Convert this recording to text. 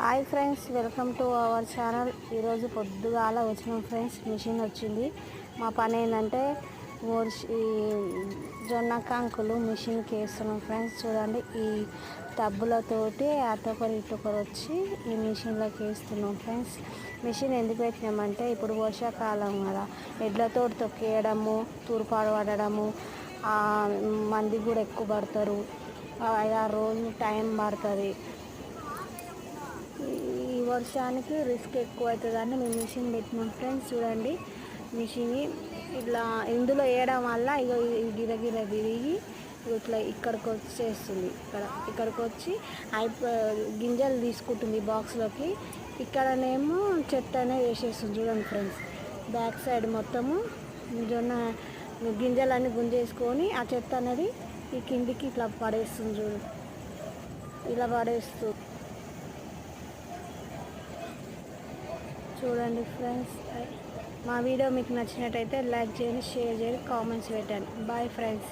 Hi friends, welcome to our channel. ఈరోజు పొద్దుగాల వచ్చినాం ఫ్రెండ్స్. మిషన్ వచ్చింది. మా పని ఏంటంటే జొన్న కంకులు మిషన్కి వేస్తున్నాం ఫ్రెండ్స్. చూడండి, ఈ టబ్బులతోటి అటొకరు ఇటొకరు వచ్చి ఈ మిషన్లోకి వేస్తున్నాం ఫ్రెండ్స్. మిషన్ ఎందుకు పెట్టినామంటే ఇప్పుడు వర్షాకాలం కదా, ఎడ్లతో తొక్కేయడము, తూర్పాడు పడడము, మంది కూడా ఎక్కువ పడతారు. 5-6 రోజులు టైం పడుతుంది. ఈ వర్షానికి రిస్క్ ఎక్కువ అవుతుందని మేము మిషన్ పెట్టినాం ఫ్రెండ్స్. చూడండి, మిషన్ ఇట్లా ఇందులో వేయడం వల్ల గిరగిర తిరిగి ఇట్లా ఇక్కడికి వచ్చేస్తుంది. ఇక్కడికి వచ్చి గింజలు తీసుకుంటుంది బాక్స్లోకి. ఇక్కడనేమో చెత్త అనేది వేసేస్తుంది. చూడండి ఫ్రెండ్స్, బ్యాక్ సైడ్ మొత్తము జొన్న గింజలన్నీ గుంజేసుకొని ఆ చెత్త అనేది ఈ కిందికి ఇట్లా పడేస్తుంది. ఇలా పడేస్తూ చూడండి ఫ్రెండ్స్. మా వీడియో మీకు నచ్చినట్టయితే లైక్ చేయండి, షేర్ చేయండి, కామెంట్స్ పెట్టండి. Bye friends.